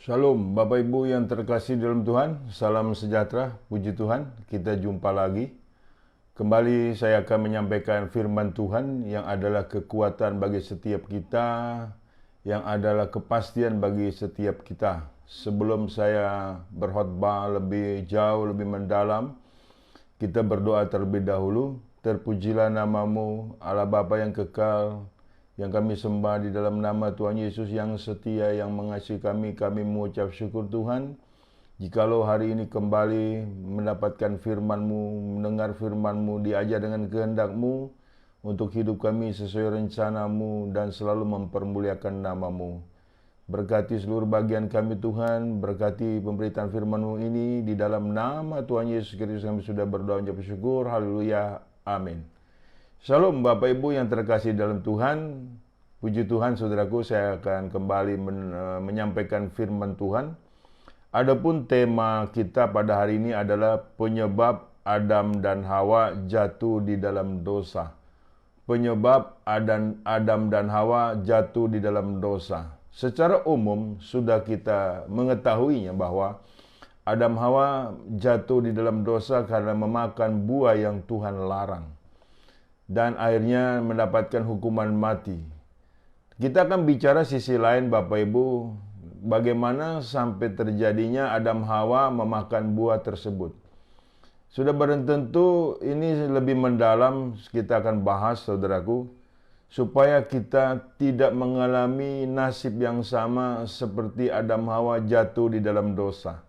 Shalom, Bapak Ibu yang terkasih dalam Tuhan, salam sejahtera, puji Tuhan, kita jumpa lagi. Kembali saya akan menyampaikan firman Tuhan yang adalah kekuatan bagi setiap kita, yang adalah kepastian bagi setiap kita. Sebelum saya berkhotbah lebih jauh, lebih mendalam, kita berdoa terlebih dahulu. Terpujilah namamu, Allah Bapa yang kekal, yang kami sembah di dalam nama Tuhan Yesus yang setia, yang mengasihi kami mengucap syukur Tuhan. Jikalau hari ini kembali mendapatkan firman-Mu, mendengar firman-Mu, diajar dengan kehendak-Mu, untuk hidup kami sesuai rencana-Mu dan selalu mempermuliakan nama-Mu. Berkati seluruh bagian kami Tuhan, berkati pemberitaan firman-Mu ini, di dalam nama Tuhan Yesus Kristus kami sudah berdoa mengucap syukur, haleluya, amin. Shalom Bapak Ibu yang terkasih dalam Tuhan, puji Tuhan saudaraku, saya akan kembali menyampaikan firman Tuhan. Adapun tema kita pada hari ini adalah penyebab Adam dan Hawa jatuh di dalam dosa. Penyebab Adam dan Hawa jatuh di dalam dosa. Secara umum sudah kita mengetahuinya bahwa Adam Hawa jatuh di dalam dosa karena memakan buah yang Tuhan larang, dan akhirnya mendapatkan hukuman mati. Kita akan bicara sisi lain Bapak Ibu, bagaimana sampai terjadinya Adam Hawa memakan buah tersebut. Sudah barang tentu ini lebih mendalam kita akan bahas saudaraku, supaya kita tidak mengalami nasib yang sama seperti Adam Hawa jatuh di dalam dosa.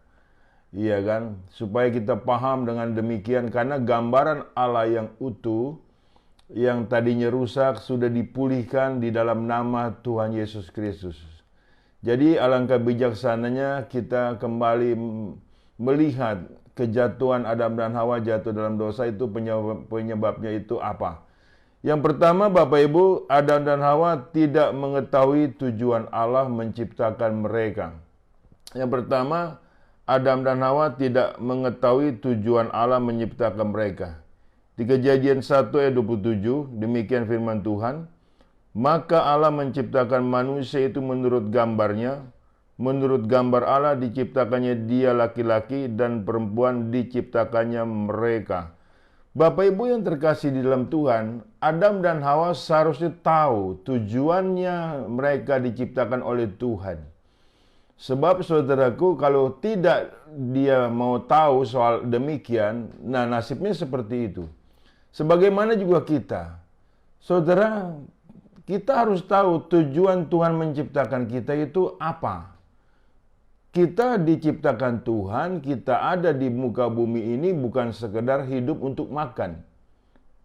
Iya kan? Supaya kita paham dengan demikian, karena gambaran Allah yang utuh, yang tadinya rusak sudah dipulihkan di dalam nama Tuhan Yesus Kristus. Jadi alangkah bijaksananya kita kembali melihat kejatuhan Adam dan Hawa jatuh dalam dosa itu, penyebabnya itu apa. Yang pertama Bapak Ibu, Adam dan Hawa tidak mengetahui tujuan Allah menciptakan mereka. Yang pertama, Adam dan Hawa tidak mengetahui tujuan Allah menciptakan mereka. Di Kejadian 1 ayat 27, demikian firman Tuhan, maka Allah menciptakan manusia itu menurut gambarnya, menurut gambar Allah diciptakannya dia laki-laki dan perempuan diciptakannya mereka. Bapak Ibu yang terkasih di dalam Tuhan, Adam dan Hawa seharusnya tahu tujuannya mereka diciptakan oleh Tuhan. Sebab saudaraku, kalau tidak dia mau tahu soal demikian, nah nasibnya seperti itu. Sebagaimana juga kita, saudara, kita harus tahu tujuan Tuhan menciptakan kita itu apa. Kita diciptakan Tuhan, kita ada di muka bumi ini bukan sekedar hidup untuk makan,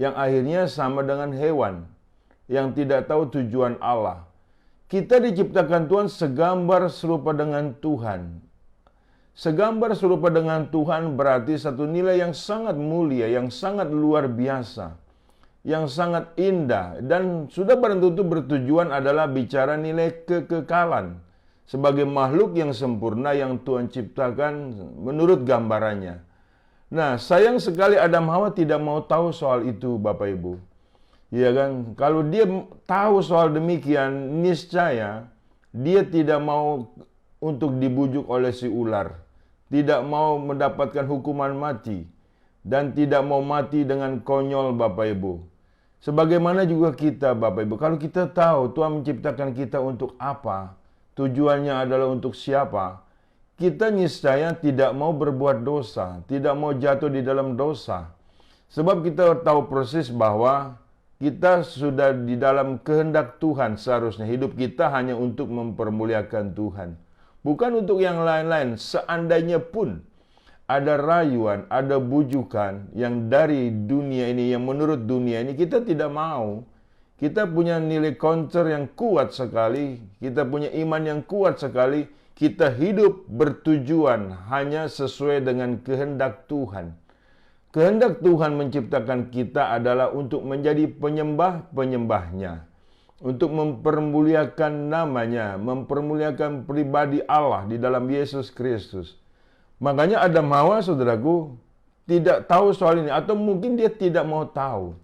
yang akhirnya sama dengan hewan, yang tidak tahu tujuan Allah. Kita diciptakan Tuhan segambar serupa dengan Tuhan. Segambar serupa dengan Tuhan berarti satu nilai yang sangat mulia, yang sangat luar biasa, yang sangat indah, dan sudah barang tentu bertujuan adalah bicara nilai kekekalan sebagai makhluk yang sempurna yang Tuhan ciptakan menurut gambarannya. Nah, sayang sekali Adam Hawa tidak mau tahu soal itu Bapak Ibu. Ya kan? Kalau dia tahu soal demikian, niscaya dia tidak mau untuk dibujuk oleh si ular, tidak mau mendapatkan hukuman mati, dan tidak mau mati dengan konyol Bapak Ibu. Sebagaimana juga kita Bapak Ibu, kalau kita tahu Tuhan menciptakan kita untuk apa, tujuannya adalah untuk siapa, kita niscaya tidak mau berbuat dosa, tidak mau jatuh di dalam dosa. Sebab kita tahu persis bahwa kita sudah di dalam kehendak Tuhan, seharusnya hidup kita hanya untuk mempermuliakan Tuhan, bukan untuk yang lain-lain. Seandainya pun ada rayuan, ada bujukan yang dari dunia ini, yang menurut dunia ini, kita tidak mau. Kita punya nilai counter yang kuat sekali, kita punya iman yang kuat sekali, kita hidup bertujuan hanya sesuai dengan kehendak Tuhan. Kehendak Tuhan menciptakan kita adalah untuk menjadi penyembah-penyembahnya, untuk mempermuliakan namanya, mempermuliakan pribadi Allah di dalam Yesus Kristus. Makanya Adam Hawa, saudaraku, tidak tahu soal ini, atau mungkin dia tidak mau tahu.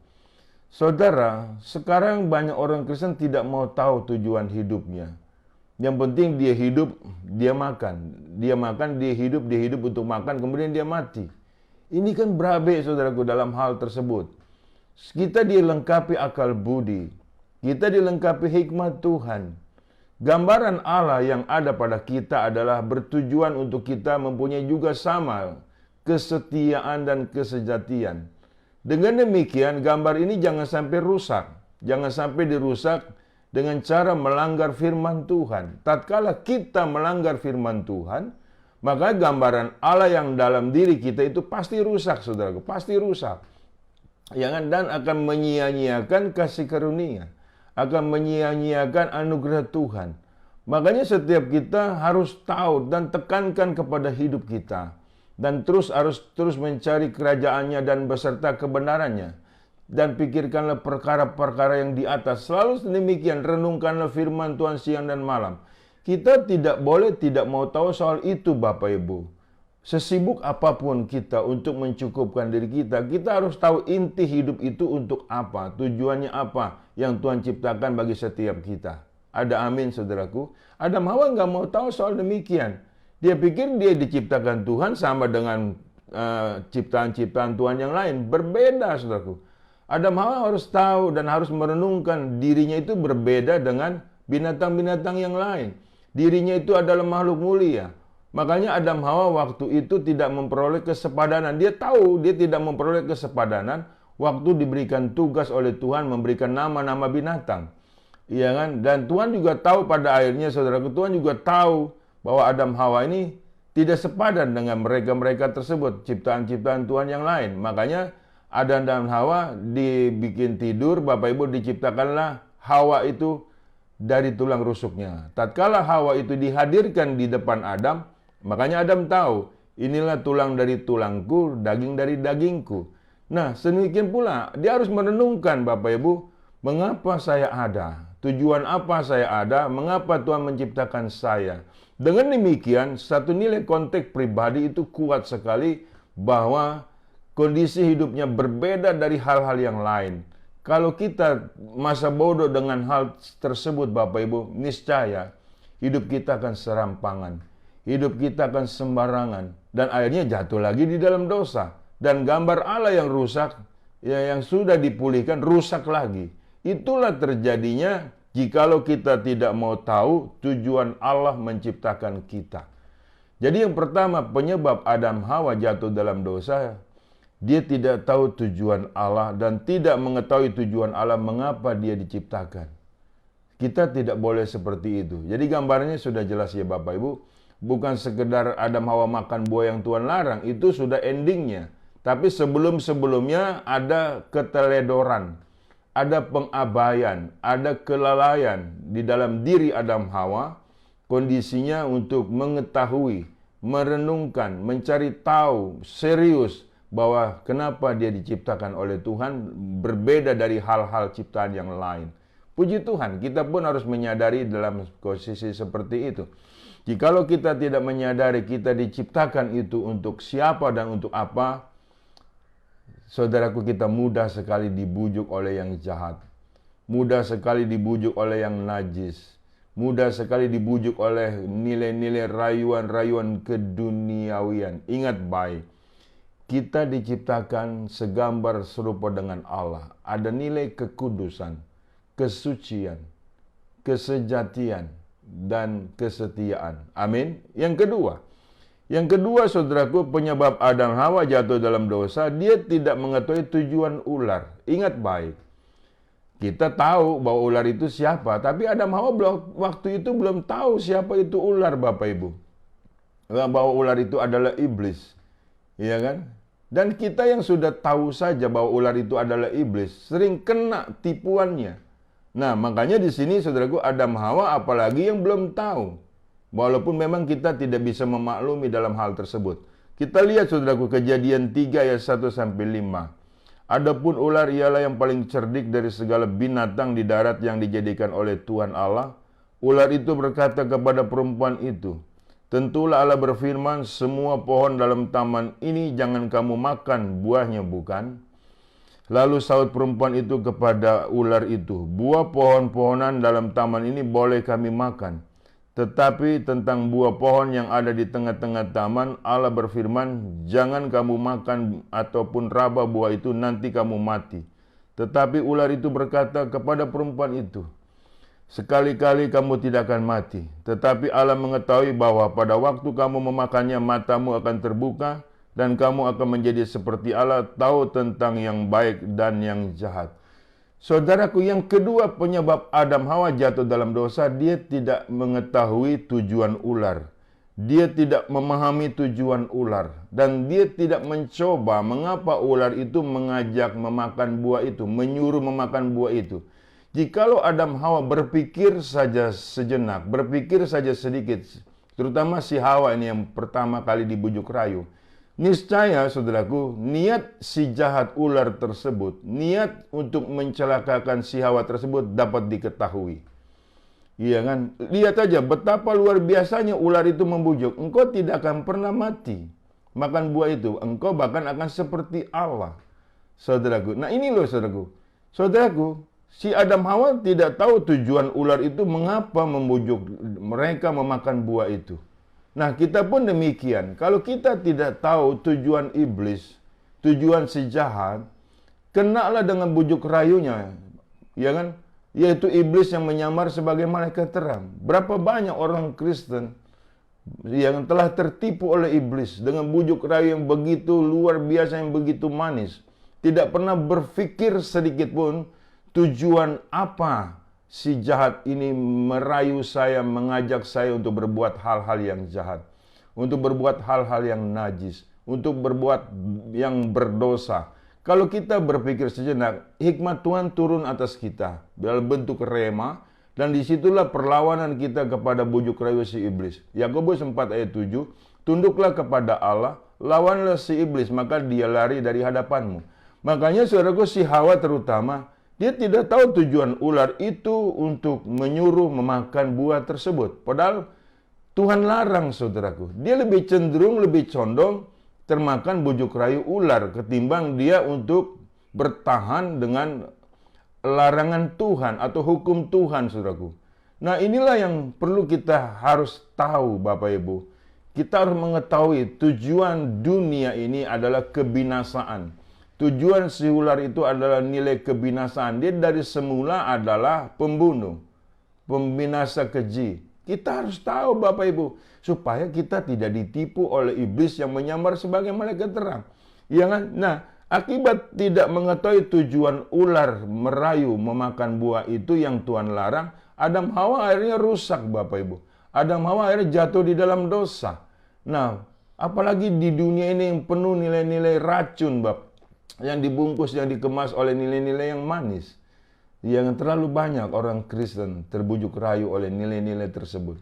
Saudara, sekarang banyak orang Kristen tidak mau tahu tujuan hidupnya. Yang penting dia hidup, dia makan. Dia makan, dia hidup untuk makan, kemudian dia mati. Ini kan berabe, saudaraku, dalam hal tersebut. Kita dilengkapi akal budi. Kita dilengkapi hikmat Tuhan. Gambaran Allah yang ada pada kita adalah bertujuan untuk kita mempunyai juga sama kesetiaan dan kesejatian. Dengan demikian, gambar ini jangan sampai rusak. Jangan sampai dirusak dengan cara melanggar firman Tuhan. Tatkala kita melanggar firman Tuhan, maka gambaran Allah yang dalam diri kita itu pasti rusak, saudaraku. Pasti rusak. Dan akan menyia-nyiakan kasih karunia. Akan menyia-nyiakan anugerah Tuhan. Makanya setiap kita harus tahu dan tekankan kepada hidup kita. Dan harus terus mencari kerajaannya dan beserta kebenarannya. Dan pikirkanlah perkara-perkara yang di atas. Selalu demikian, renungkanlah firman Tuhan siang dan malam. Kita tidak boleh tidak mau tahu soal itu, Bapak Ibu. Sesibuk apapun kita untuk mencukupkan diri kita, kita harus tahu inti hidup itu untuk apa, tujuannya apa yang Tuhan ciptakan bagi setiap kita. Ada amin, saudaraku. Adam Hawa nggak mau tahu soal demikian. Dia pikir dia diciptakan Tuhan sama dengan ciptaan-ciptaan Tuhan yang lain. Berbeda, saudaraku. Adam Hawa harus tahu dan harus merenungkan dirinya itu berbeda dengan binatang-binatang yang lain. Dirinya itu adalah makhluk mulia. Makanya Adam Hawa waktu itu tidak memperoleh kesepadanan. Dia tahu dia tidak memperoleh kesepadanan waktu diberikan tugas oleh Tuhan memberikan nama-nama binatang. Iya kan? Dan Tuhan juga tahu pada akhirnya, saudaraku, Tuhan juga tahu bahwa Adam Hawa ini tidak sepadan dengan mereka-mereka tersebut, ciptaan-ciptaan Tuhan yang lain. Makanya Adam dan Hawa dibikin tidur, Bapak Ibu, diciptakanlah Hawa itu dari tulang rusuknya. Tatkala Hawa itu dihadirkan di depan Adam, makanya Adam tahu, inilah tulang dari tulangku, daging dari dagingku. Nah, sedemikian pula, dia harus merenungkan, Bapak Ibu, mengapa saya ada? Tujuan apa saya ada? Mengapa Tuhan menciptakan saya? Dengan demikian, satu nilai konteks pribadi itu kuat sekali bahwa kondisi hidupnya berbeda dari hal-hal yang lain. Kalau kita masa bodoh dengan hal tersebut, Bapak Ibu, niscaya hidup kita akan serampangan. Hidup kita akan sembarangan. Dan akhirnya jatuh lagi di dalam dosa. Dan gambar Allah yang rusak, yang sudah dipulihkan, rusak lagi. Itulah terjadinya jikalau kita tidak mau tahu tujuan Allah menciptakan kita. Jadi yang pertama, penyebab Adam Hawa jatuh dalam dosa, dia tidak tahu tujuan Allah dan tidak mengetahui tujuan Allah mengapa dia diciptakan. Kita tidak boleh seperti itu. Jadi gambarnya sudah jelas ya Bapak Ibu. Bukan sekedar Adam Hawa makan buah yang Tuhan larang, itu sudah endingnya. Tapi sebelum-sebelumnya ada keteledoran, ada pengabaian, ada kelalaian di dalam diri Adam Hawa. Kondisinya untuk mengetahui, merenungkan, mencari tahu serius bahwa kenapa dia diciptakan oleh Tuhan berbeda dari hal-hal ciptaan yang lain. Puji Tuhan, kita pun harus menyadari dalam posisi seperti itu. Jikalau kita tidak menyadari kita diciptakan itu untuk siapa dan untuk apa, saudaraku, kita mudah sekali dibujuk oleh yang jahat. Mudah sekali dibujuk oleh yang najis. Mudah sekali dibujuk oleh nilai-nilai rayuan-rayuan keduniawian. Ingat baik, kita diciptakan segambar serupa dengan Allah. Ada nilai kekudusan, kesucian, kesejatian, dan kesetiaan. Amin. Yang kedua, saudaraku, penyebab Adam Hawa jatuh dalam dosa, dia tidak mengetahui tujuan ular. Ingat baik, kita tahu bahwa ular itu siapa, tapi Adam Hawa waktu itu belum tahu siapa itu ular, Bapak Ibu. Bahwa ular itu adalah iblis. Iya kan? Dan kita yang sudah tahu saja bahwa ular itu adalah iblis, sering kena tipuannya. Nah, makanya di sini, saudaraku, Adam Hawa apalagi yang belum tahu. Walaupun memang kita tidak bisa memaklumi dalam hal tersebut. Kita lihat, saudaraku, Kejadian 3 ayat 1-5. Adapun ular ialah yang paling cerdik dari segala binatang di darat yang dijadikan oleh Tuhan Allah. Ular itu berkata kepada perempuan itu, tentulah Allah berfirman, semua pohon dalam taman ini jangan kamu makan buahnya, bukan? Lalu sahut perempuan itu kepada ular itu, buah pohon-pohonan dalam taman ini boleh kami makan, Tetapi tentang buah pohon yang ada di tengah-tengah taman, Allah berfirman, "Jangan kamu makan ataupun raba buah itu, nanti kamu mati." Tetapi ular itu berkata kepada perempuan itu, "Sekali-kali kamu tidak akan mati." Tetapi Allah mengetahui bahwa pada waktu kamu memakannya, matamu akan terbuka, dan kamu akan menjadi seperti Allah, tahu tentang yang baik dan yang jahat. Saudaraku, yang kedua penyebab Adam Hawa jatuh dalam dosa, dia tidak mengetahui tujuan ular. Dia tidak memahami tujuan ular. Dan dia tidak mencoba mengapa ular itu mengajak memakan buah itu, menyuruh memakan buah itu. Jikalau Adam Hawa berpikir saja sejenak, berpikir saja sedikit, terutama si Hawa ini yang pertama kali dibujuk rayu, niscaya, saudaraku, niat si jahat ular tersebut, niat untuk mencelakakan si Hawa tersebut dapat diketahui. Iya kan? Lihat aja betapa luar biasanya ular itu membujuk. Engkau tidak akan pernah mati makan buah itu. Engkau bahkan akan seperti Allah. Saudaraku. Nah ini loh saudaraku. Saudaraku, si Adam Hawa tidak tahu tujuan ular itu mengapa membujuk mereka memakan buah itu. Nah, kita pun demikian. Kalau kita tidak tahu tujuan iblis, tujuan si jahat, kenalah dengan bujuk rayunya, ya kan? Yaitu iblis yang menyamar sebagai malaikat terang. Berapa banyak orang Kristen yang telah tertipu oleh iblis dengan bujuk rayu yang begitu luar biasa, yang begitu manis. Tidak pernah berpikir sedikit pun tujuan apa si jahat ini merayu saya, mengajak saya untuk berbuat hal-hal yang jahat, untuk berbuat hal-hal yang najis, untuk berbuat yang berdosa. Kalau kita berpikir sejenak, hikmat Tuhan turun atas kita dalam bentuk rema, dan disitulah perlawanan kita kepada bujuk rayu si iblis. Yakobus 4 ayat 7, "Tunduklah kepada Allah, lawanlah si iblis, maka dia lari dari hadapanmu." Makanya saudaraku, si Hawa terutama, dia tidak tahu tujuan ular itu untuk menyuruh memakan buah tersebut. Padahal Tuhan larang, saudaraku. Dia lebih cenderung, lebih condong termakan bujuk rayu ular ketimbang dia untuk bertahan dengan larangan Tuhan atau hukum Tuhan, saudaraku. Nah inilah yang perlu kita harus tahu, Bapak Ibu. Kita harus mengetahui tujuan dunia ini adalah kebinasaan. Tujuan si ular itu adalah nilai kebinasaan. Dia dari semula adalah pembunuh, pembinasa keji. Kita harus tahu, Bapak Ibu, supaya kita tidak ditipu oleh iblis yang menyamar sebagai malaikat terang. Ya kan? Nah, akibat tidak mengetahui tujuan ular merayu memakan buah itu yang Tuhan larang, Adam Hawa akhirnya rusak, Bapak Ibu. Adam Hawa akhirnya jatuh di dalam dosa. Nah, apalagi di dunia ini yang penuh nilai-nilai racun, Bapak, yang dibungkus, yang dikemas oleh nilai-nilai yang manis. Yang terlalu banyak orang Kristen terbujuk rayu oleh nilai-nilai tersebut.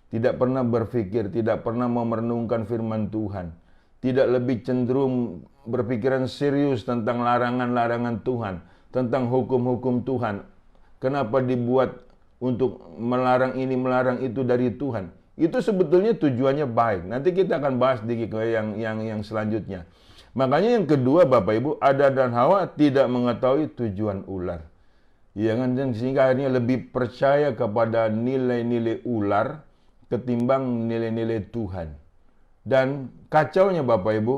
Tidak pernah berpikir, tidak pernah mau merenungkan firman Tuhan. Tidak lebih cenderung berpikiran serius tentang larangan-larangan Tuhan, tentang hukum-hukum Tuhan. Kenapa dibuat untuk melarang ini, melarang itu dari Tuhan? Itu sebetulnya tujuannya baik. Nanti kita akan bahas di yang selanjutnya. Makanya yang kedua, Bapak Ibu, Adam dan Hawa tidak mengetahui tujuan ular. Ya kan? Sehingga akhirnya lebih percaya kepada nilai-nilai ular ketimbang nilai-nilai Tuhan. Dan kacaunya, Bapak Ibu,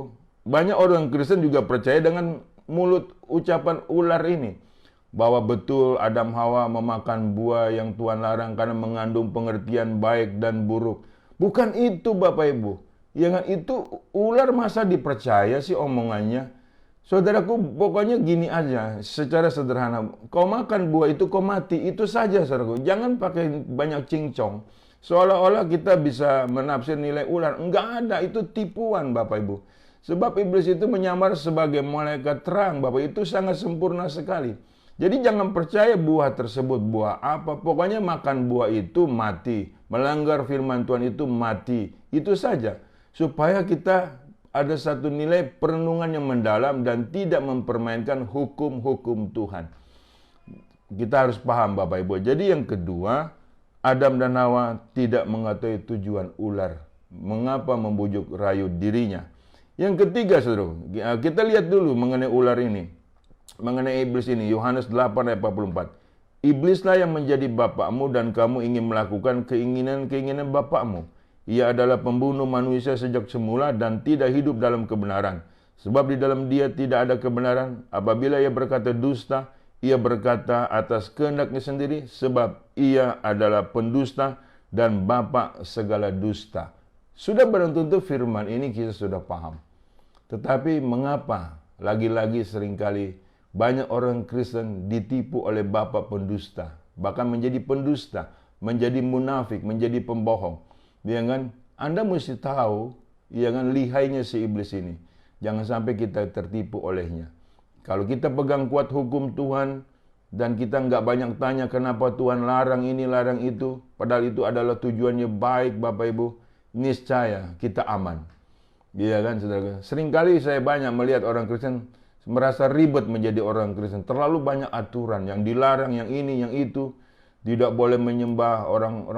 banyak orang Kristen juga percaya dengan mulut ucapan ular ini, bahwa betul Adam Hawa memakan buah yang Tuhan larang karena mengandung pengertian baik dan buruk. Bukan itu, Bapak Ibu. Ya kan, itu ular masa dipercaya sih omongannya. Saudaraku, pokoknya gini aja, secara sederhana. Kau makan buah itu, kau mati. Itu saja, saudaraku. Jangan pakai banyak cincong. Seolah-olah kita bisa menafsir nilai ular. Enggak ada, itu tipuan, Bapak Ibu. Sebab iblis itu menyamar sebagai malaikat terang, Bapak. Itu sangat sempurna sekali. Jadi jangan percaya buah tersebut buah apa. Pokoknya makan buah itu mati. Melanggar firman Tuhan itu mati. Itu saja. Supaya kita ada satu nilai perenungan yang mendalam dan tidak mempermainkan hukum-hukum Tuhan. Kita harus paham, Bapak Ibu. Jadi yang kedua, Adam dan Hawa tidak mengetahui tujuan ular. Mengapa membujuk rayu dirinya. Yang ketiga, saudara, kita lihat dulu mengenai ular ini. Mengenai iblis ini, Yohanes 8 ayat 44. Iblislah yang menjadi bapakmu dan kamu ingin melakukan keinginan-keinginan bapakmu. Ia adalah pembunuh manusia sejak semula dan tidak hidup dalam kebenaran. Sebab di dalam dia tidak ada kebenaran. Apabila ia berkata dusta, ia berkata atas kehendaknya sendiri, sebab ia adalah pendusta dan bapak segala dusta. Sudah barang tentu firman ini kita sudah paham. Tetapi mengapa lagi-lagi seringkali banyak orang Kristen ditipu oleh bapak pendusta, bahkan menjadi pendusta, menjadi munafik, menjadi pembohong. Ya kan? Anda mesti tahu, ya kan, lihainya si iblis ini. Jangan sampai kita tertipu olehnya. Kalau kita pegang kuat hukum Tuhan dan kita nggak banyak tanya kenapa Tuhan larang ini, larang itu, padahal itu adalah tujuannya baik, Bapak Ibu, niscaya kita aman. Iya kan, saudara? Seringkali saya banyak melihat orang Kristen merasa ribet menjadi orang Kristen. Terlalu banyak aturan yang dilarang, yang ini, yang itu. Tidak boleh menyembah orang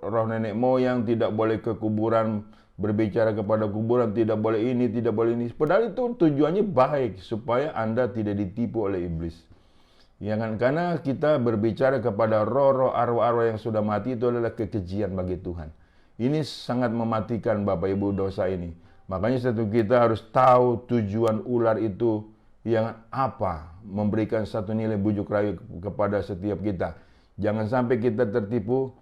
roh nenek moyang, tidak boleh ke kuburan, berbicara kepada kuburan, tidak boleh ini, tidak boleh ini. Padahal itu tujuannya baik supaya Anda tidak ditipu oleh iblis. Ya kan? Karena kita berbicara kepada roh-roh arwah-arwah yang sudah mati, itu adalah kekejian bagi Tuhan. Ini sangat mematikan Bapak Ibu dosa ini. Makanya satu kita harus tahu tujuan ular itu yang apa, memberikan satu nilai bujuk rayu kepada setiap kita. Jangan sampai kita tertipu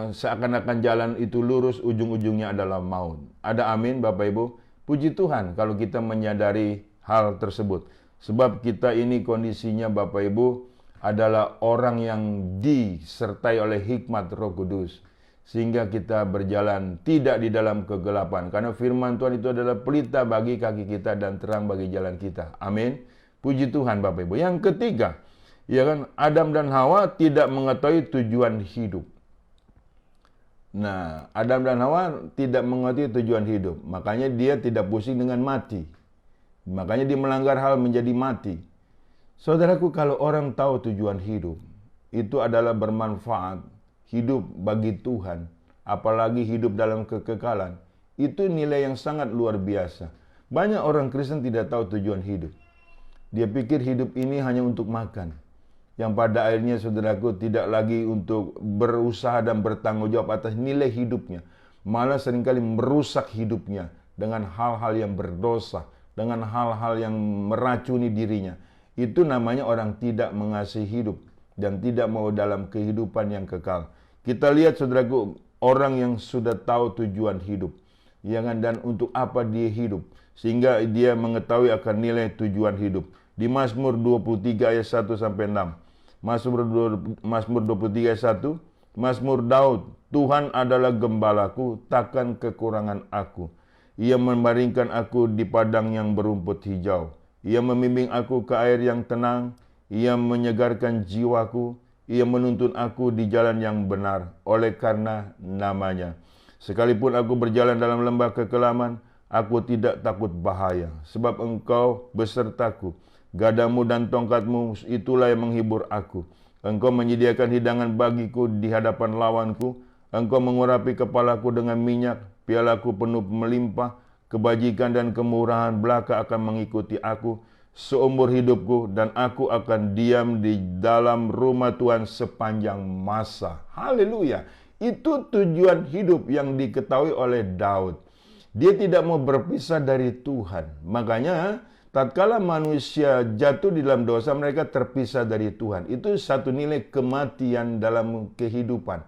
seakan-akan jalan itu lurus, ujung-ujungnya adalah maut. Ada amin Bapak Ibu? Puji Tuhan kalau kita menyadari hal tersebut. Sebab kita ini kondisinya Bapak Ibu adalah orang yang disertai oleh hikmat Roh Kudus. Sehingga kita berjalan tidak di dalam kegelapan. Karena firman Tuhan itu adalah pelita bagi kaki kita dan terang bagi jalan kita. Amin. Puji Tuhan Bapak Ibu. Yang ketiga, ya kan, Adam dan Hawa tidak mengetahui tujuan hidup. Nah, Adam dan Hawa tidak mengetahui tujuan hidup. Makanya dia tidak pusing dengan mati. Makanya dia melanggar hal menjadi mati. Saudaraku, kalau orang tahu tujuan hidup, itu adalah bermanfaat. Hidup bagi Tuhan, apalagi hidup dalam kekekalan, itu nilai yang sangat luar biasa. Banyak orang Kristen tidak tahu tujuan hidup. Dia pikir hidup ini hanya untuk makan. Yang pada akhirnya saudaraku tidak lagi untuk berusaha dan bertanggung jawab atas nilai hidupnya. Malah seringkali merusak hidupnya dengan hal-hal yang berdosa, dengan hal-hal yang meracuni dirinya. Itu namanya orang tidak mengasihi hidup dan tidak mau dalam kehidupan yang kekal. Kita lihat saudaraku, orang yang sudah tahu tujuan hidup, ya kan, dan untuk apa dia hidup, sehingga dia mengetahui akan nilai tujuan hidup. Di Mazmur 23 ayat 1 sampai 6. Mazmur 23 ayat 1, Mazmur Daud, Tuhan adalah gembalaku, takkan kekurangan aku. Ia membaringkan aku di padang yang berumput hijau. Ia membimbing aku ke air yang tenang. Ia menyegarkan jiwaku. Ia menuntun aku di jalan yang benar oleh karena namanya. Sekalipun aku berjalan dalam lembah kekelaman, aku tidak takut bahaya. Sebab engkau besertaku. Gadamu dan tongkatmu itulah yang menghibur aku. Engkau menyediakan hidangan bagiku di hadapan lawanku. Engkau mengurapi kepalaku dengan minyak. Pialaku penuh melimpah. Kebajikan dan kemurahan belaka akan mengikuti aku seumur hidupku, dan aku akan diam di dalam rumah Tuhan sepanjang masa. Haleluya. Itu tujuan hidup yang diketahui oleh Daud. Dia tidak mau berpisah dari Tuhan. Makanya tatkala manusia jatuh di dalam dosa, mereka terpisah dari Tuhan. Itu satu nilai kematian dalam kehidupan.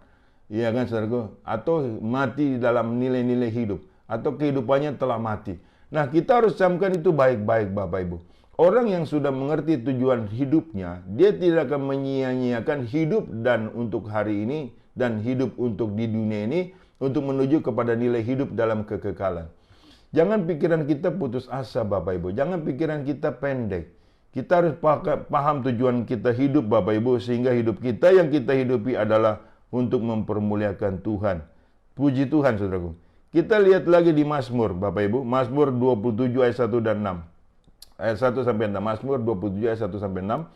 Iya kan saudaraku? Atau mati dalam nilai-nilai hidup. Atau kehidupannya telah mati. Nah, kita harus camkan itu baik-baik Bapak Ibu. Orang yang sudah mengerti tujuan hidupnya, dia tidak akan menyia-nyiakan hidup dan untuk hari ini dan hidup untuk di dunia ini untuk menuju kepada nilai hidup dalam kekekalan. Jangan pikiran kita putus asa Bapak Ibu, jangan pikiran kita pendek. Kita harus paham tujuan kita hidup Bapak Ibu, sehingga hidup kita yang kita hidupi adalah untuk mempermuliakan Tuhan. Puji Tuhan saudaraku. Kita lihat lagi di Mazmur Bapak Ibu, Mazmur 27 ayat 1 dan 6. Ayat 1 sampai 6. Mazmur 27 ayat 1 sampai 6.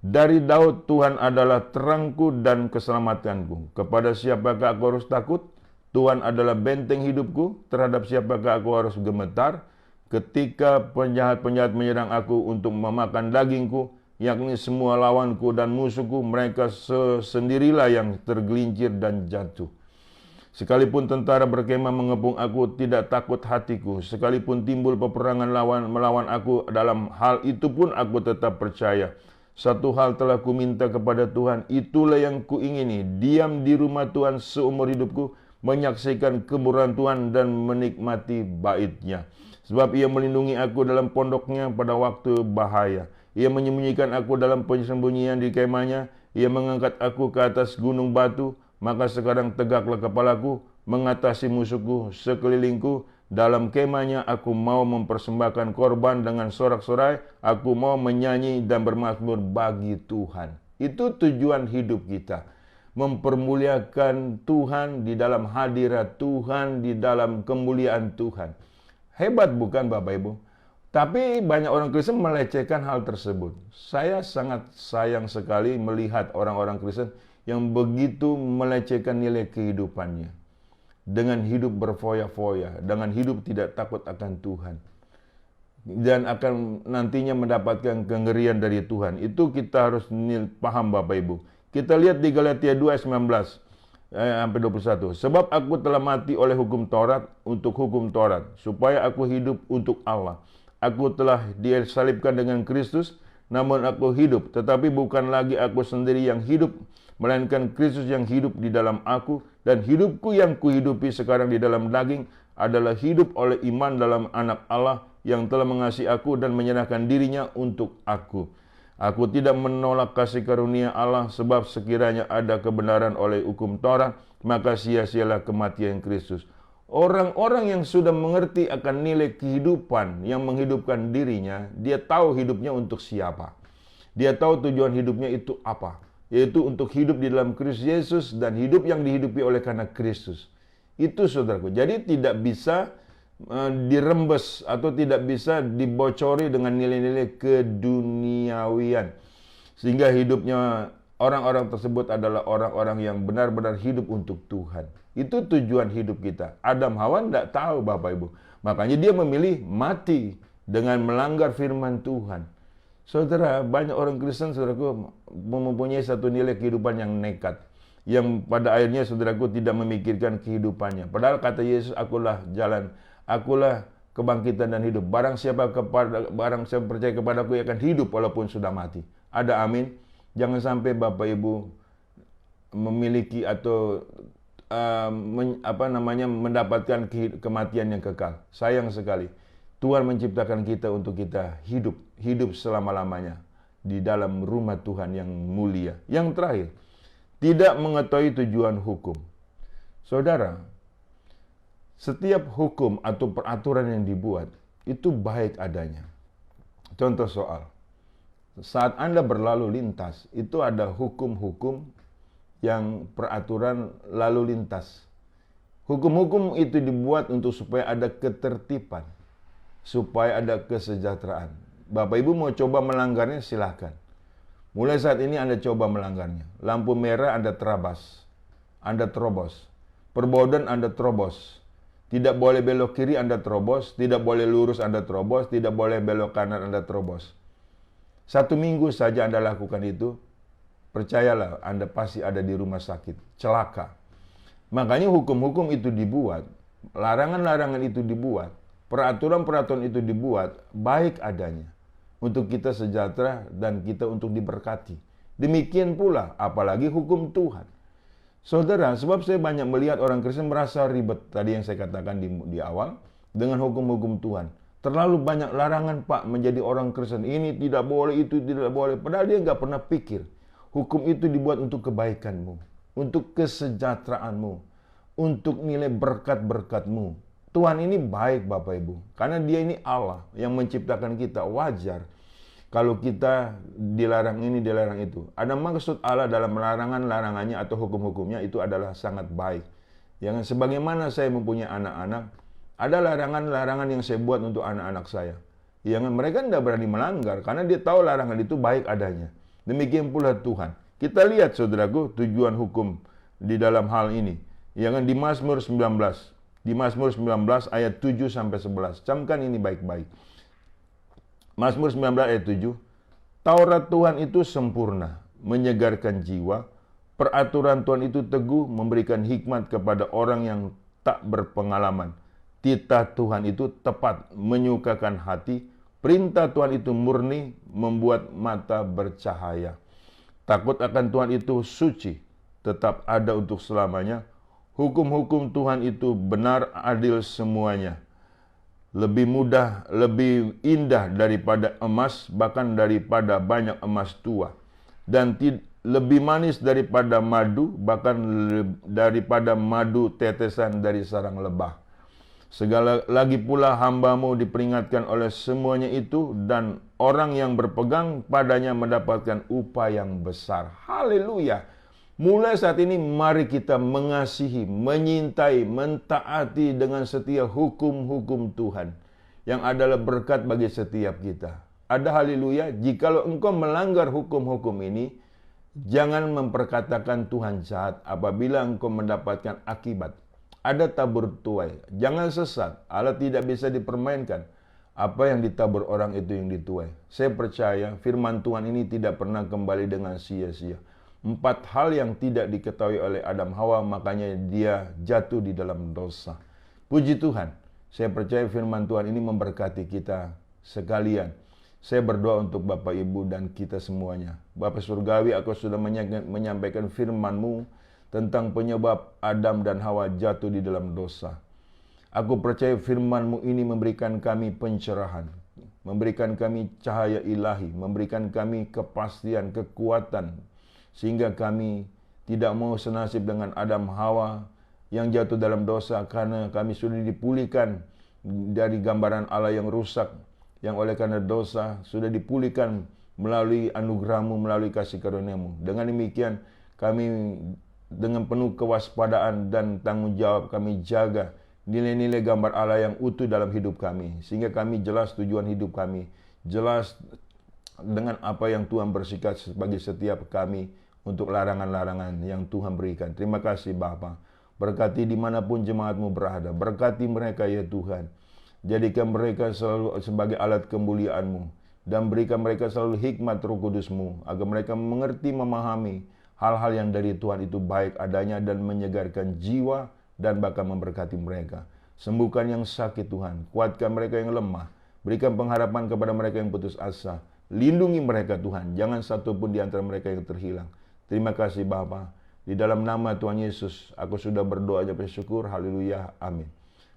Dari Daud, Tuhan adalah terangku dan keselamatanku. Kepada siapakah aku harus takut? Tuhan adalah benteng hidupku. Terhadap siapakah aku harus gemetar? Ketika penjahat-penjahat menyerang aku untuk memakan dagingku, yakni semua lawanku dan musuhku, mereka sendirilah yang tergelincir dan jatuh. Sekalipun tentara berkemah mengepung aku, tidak takut hatiku. Sekalipun timbul peperangan melawan aku, dalam hal itu pun aku tetap percaya. Satu hal telah kuminta kepada Tuhan, itulah yang kuingini, diam di rumah Tuhan seumur hidupku, menyaksikan kemurahan Tuhan dan menikmati bait-Nya. Sebab Ia melindungi aku dalam pondoknya pada waktu bahaya. Ia menyembunyikan aku dalam persembunyian di kemahnya. Ia mengangkat aku ke atas gunung batu. Maka sekarang tegaklah kepalaku, mengatasi musuhku sekelilingku. Dalam kemahnya aku mau mempersembahkan korban dengan sorak-sorai. Aku mau menyanyi dan bermazmur bagi Tuhan. Itu tujuan hidup kita. Mempermuliakan Tuhan di dalam hadirat Tuhan, di dalam kemuliaan Tuhan. Hebat bukan Bapak Ibu? Tapi banyak orang Kristen melecehkan hal tersebut. Saya sangat sayang sekali melihat orang-orang Kristen yang begitu melecehkan nilai kehidupannya. Dengan hidup berfoya-foya, dengan hidup tidak takut akan Tuhan. Dan akan nantinya mendapatkan kengerian dari Tuhan. Itu kita harus paham Bapak Ibu. Kita lihat di Galatia 2 ayat 19 sampai 21. Sebab aku telah mati oleh hukum Taurat untuk hukum Taurat, supaya aku hidup untuk Allah. Aku telah disalibkan dengan Kristus, namun aku hidup, tetapi bukan lagi aku sendiri yang hidup, melainkan Kristus yang hidup di dalam aku, dan hidupku yang kuhidupi sekarang di dalam daging adalah hidup oleh iman dalam Anak Allah yang telah mengasihi aku dan menyerahkan dirinya untuk aku. Aku tidak menolak kasih karunia Allah, sebab sekiranya ada kebenaran oleh hukum Taurat, maka sia-sialah kematian Kristus. Orang-orang yang sudah mengerti akan nilai kehidupan yang menghidupkan dirinya, dia tahu hidupnya untuk siapa. Dia tahu tujuan hidupnya itu apa, yaitu untuk hidup di dalam Kristus Yesus dan hidup yang dihidupi oleh karena Kristus. Itu saudaraku. Jadi tidak bisa dirembes atau tidak bisa dibocori dengan nilai-nilai keduniawian. Sehingga hidupnya orang-orang tersebut adalah orang-orang yang benar-benar hidup untuk Tuhan. Itu tujuan hidup kita. Adam Hawa tidak tahu Bapak Ibu. Makanya dia memilih mati dengan melanggar firman Tuhan. Saudara, banyak orang Kristen, saudaraku, mempunyai satu nilai kehidupan yang nekat. Yang pada akhirnya, saudaraku, tidak memikirkan kehidupannya. Padahal kata Yesus, akulah jalan, akulah kebangkitan dan hidup. Barang siapa percaya kepadaku, ia akan hidup walaupun sudah mati. Ada amin? Jangan sampai Bapak Ibu memiliki atau mendapatkan kematian yang kekal. Sayang sekali. Tuhan menciptakan kita untuk kita hidup selama-lamanya di dalam rumah Tuhan yang mulia. Yang terakhir, tidak mengetahui tujuan hukum. Saudara, setiap hukum atau peraturan yang dibuat itu baik adanya. Contoh soal, saat Anda berlalu lintas, itu ada hukum-hukum yang peraturan lalu lintas. Hukum-hukum itu dibuat untuk supaya ada ketertiban, supaya ada kesejahteraan. Bapak Ibu mau coba melanggarnya, silahkan. Mulai saat ini Anda coba melanggarnya. Lampu merah Anda terobos. Perbodan Anda terobos. Tidak boleh belok kiri Anda terobos. Tidak boleh lurus Anda terobos. Tidak boleh belok kanan Anda terobos. 1 minggu saja Anda lakukan itu, percayalah Anda pasti ada di rumah sakit, celaka. Makanya hukum-hukum itu dibuat, larangan-larangan itu dibuat, peraturan-peraturan itu dibuat baik adanya untuk kita sejahtera dan kita untuk diberkati. Demikian pula apalagi hukum Tuhan. Saudara, sebab saya banyak melihat orang Kristen merasa ribet tadi yang saya katakan di awal dengan hukum-hukum Tuhan. Terlalu banyak larangan Pak menjadi orang Kristen. Ini tidak boleh, itu tidak boleh. Padahal dia nggak pernah pikir. Hukum itu dibuat untuk kebaikanmu, untuk kesejahteraanmu, untuk nilai berkat-berkatmu. Tuhan ini baik Bapak Ibu. Karena dia ini Allah yang menciptakan kita. Wajar kalau kita dilarang ini, dilarang itu. Ada maksud Allah dalam larangan-larangannya atau hukum-hukumnya itu adalah sangat baik. Yang sebagaimana saya mempunyai anak-anak, ada larangan-larangan yang saya buat untuk anak-anak saya. Yang mereka tidak berani melanggar karena dia tahu larangan itu baik adanya. Demikian pula Tuhan. Kita lihat saudaraku tujuan hukum di dalam hal ini. Yang di Mazmur 19. Di Mazmur 19 ayat 7 sampai 11. Camkan ini baik-baik. Mazmur 19 ayat 7. Taurat Tuhan itu sempurna, menyegarkan jiwa. Peraturan Tuhan itu teguh, memberikan hikmat kepada orang yang tak berpengalaman. Titah Tuhan itu tepat, menyukakan hati. Perintah Tuhan itu murni, membuat mata bercahaya. Takut akan Tuhan itu suci, tetap ada untuk selamanya. Hukum-hukum Tuhan itu benar, adil semuanya. Lebih mudah, lebih indah daripada emas, bahkan daripada banyak emas tua. Dan lebih manis daripada madu, bahkan daripada madu tetesan dari sarang lebah. Segala lagi pula hamba-Mu diperingatkan oleh semuanya itu, dan orang yang berpegang padanya mendapatkan upah yang besar. Haleluya! Mulai saat ini mari kita mengasihi, menyintai, mentaati dengan setia hukum-hukum Tuhan yang adalah berkat bagi setiap kita. Ada haleluya, jikalau engkau melanggar hukum-hukum ini, jangan memperkatakan Tuhan jahat apabila engkau mendapatkan akibat. Ada tabur tuai, jangan sesat, Allah tidak bisa dipermainkan. Apa yang ditabur orang itu yang dituai. Saya percaya firman Tuhan ini tidak pernah kembali dengan sia-sia. 4 hal yang tidak diketahui oleh Adam Hawa, makanya dia jatuh di dalam dosa. Puji Tuhan, saya percaya firman Tuhan ini memberkati kita sekalian. Saya berdoa untuk Bapak Ibu dan kita semuanya. Bapak Surgawi, aku sudah menyampaikan firman-Mu tentang penyebab Adam dan Hawa jatuh di dalam dosa. Aku percaya firman-Mu ini memberikan kami pencerahan, memberikan kami cahaya ilahi, memberikan kami kepastian, kekuatan, sehingga kami tidak mau senasib dengan Adam Hawa yang jatuh dalam dosa, karena kami sudah dipulihkan dari gambaran Allah yang rusak, yang oleh karena dosa sudah dipulihkan melalui anugerah-Mu, melalui kasih karunia-Mu. Dengan demikian kami dengan penuh kewaspadaan dan tanggung jawab kami jaga nilai-nilai gambar Allah yang utuh dalam hidup kami, sehingga kami jelas tujuan hidup kami, jelas dengan apa yang Tuhan bersikat bagi setiap kami untuk larangan-larangan yang Tuhan berikan. Terima kasih Bapa. Berkati dimanapun jemaat-Mu berada. Berkati mereka ya Tuhan. Jadikan mereka selalu sebagai alat kemuliaan-Mu. Dan berikan mereka selalu hikmat Roh Kudus-Mu, agar mereka mengerti, memahami hal-hal yang dari Tuhan itu baik adanya dan menyegarkan jiwa dan bahkan memberkati mereka. Sembuhkan yang sakit Tuhan. Kuatkan mereka yang lemah. Berikan pengharapan kepada mereka yang putus asa. Lindungi mereka Tuhan. Jangan satu pun di antara mereka yang terhilang. Terima kasih Bapa. Di dalam nama Tuhan Yesus, aku sudah berdoa dan bersyukur. Haleluya. Amin.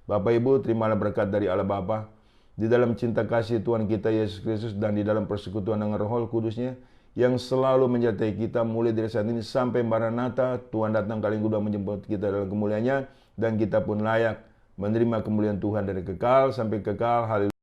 Bapak Ibu, terimalah berkat dari Allah Bapa. Di dalam cinta kasih Tuhan kita Yesus Kristus dan di dalam persekutuan dengan Roh Kudus-Nya yang selalu menyertai kita mulai dari saat ini sampai Maranatha. Tuhan datang kali kedua menjemput kita dalam kemuliaan-Nya, dan kita pun layak menerima kemuliaan Tuhan dari kekal sampai kekal. Haleluya.